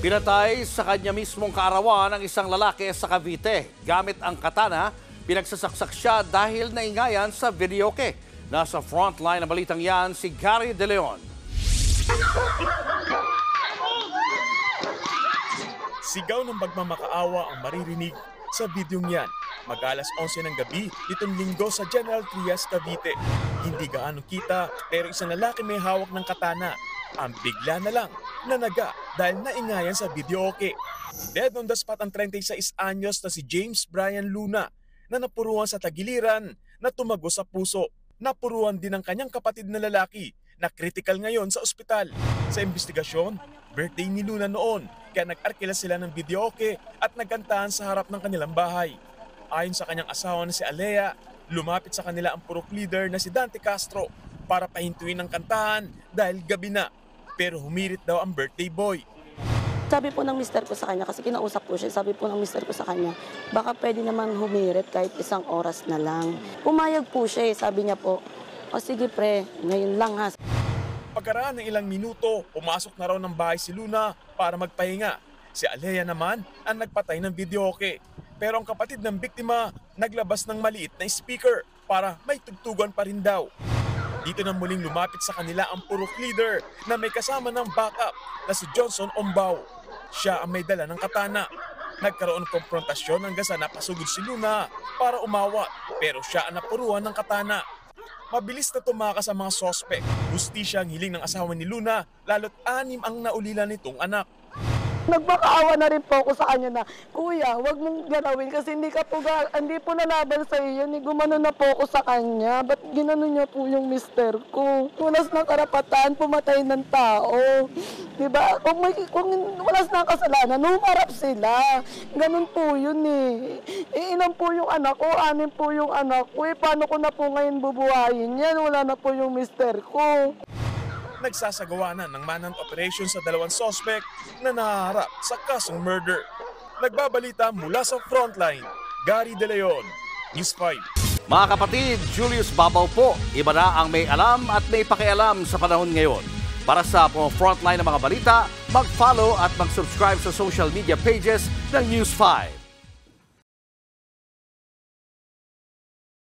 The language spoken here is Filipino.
Pinatay sa kanya mismong kaarawan ang isang lalaki sa Cavite. Gamit ang katana, pinagsasaksak siya dahil naingayan sa videoke. Nasa frontline ng balitang yan si Gary De Leon. Sigaw ng pagmamakaawa ang maririnig sa videong yan. Mag-alas 11 ng gabi itong linggo sa General Trias, Cavite. Hindi gaano kita pero isang lalaki may hawak ng katana. Ang bigla na lang nanaga dahil naingayan sa videoke. Dead on the spot ang 36 anyos na si James Brian Luna na napuruan sa tagiliran na tumago sa puso. Napuruan din ang kanyang kapatid na lalaki na critical ngayon sa ospital. Sa investigasyon, birthday ni Luna noon kaya nag-arkila sila ng videoke at nagkantahan sa harap ng kanilang bahay. Ayon sa kanyang asawa na si Alea, lumapit sa kanila ang purok leader na si Dante Castro para pahintuin ang kantahan dahil gabi na. Pero humirit daw ang birthday boy. Sabi po ng mister ko sa kanya, kasi kinausap ko siya, sabi po ng mister ko sa kanya, baka pwede naman humirit kahit 1 oras na lang. Pumayag po siya sabi niya po, o sige pre, ngayon lang ha. Pagkaraan ng ilang minuto, pumasok na raw ng bahay si Luna para magpahinga. Si Alea naman ang nagpatay ng videoke. Pero ang kapatid ng biktima naglabas ng maliit na speaker para may tugtugan pa rin daw. Dito na muling lumapit sa kanila ang purok leader na may kasama ng backup na si Johnson Ombao. Siya ang may dala ng katana. Nagkaroon ng konfrontasyon hanggang sa napasugod si Luna para umawat pero siya ang napuruan ng katana. Mabilis na tumakas ang mga sospek. Hustisya ang hiling ng asawa ni Luna lalo't 6 ang naulila nitong anak. Nagmakaawa na rin po ako sa kanya na, Kuya, wag mong ganawin kasi hindi po nalaban sa iyo. Gumano na po ako sa kanya. Ba't ginano niya po yung mister ko? Walas ng karapatan, pumatay ng tao. Diba? Kung walas ng kasalanan, humarap sila. Ganun po yun eh. Ilan po yung anak ko, 6 po yung anak ko. Paano ko na po ngayon bubuhayin yan? Wala na po yung mister ko. Nagsasagawa na ng manhunt operation sa 2 suspect na nahaharap sa kasong murder. Nagbabalita mula sa frontline, Gary De Leon, News 5. Mga kapatid, Julius Babaw po. Iba na ang may alam at may pakialam sa panahon ngayon. Para sa frontline ng mga balita, mag-follow at mag-subscribe sa social media pages ng News 5.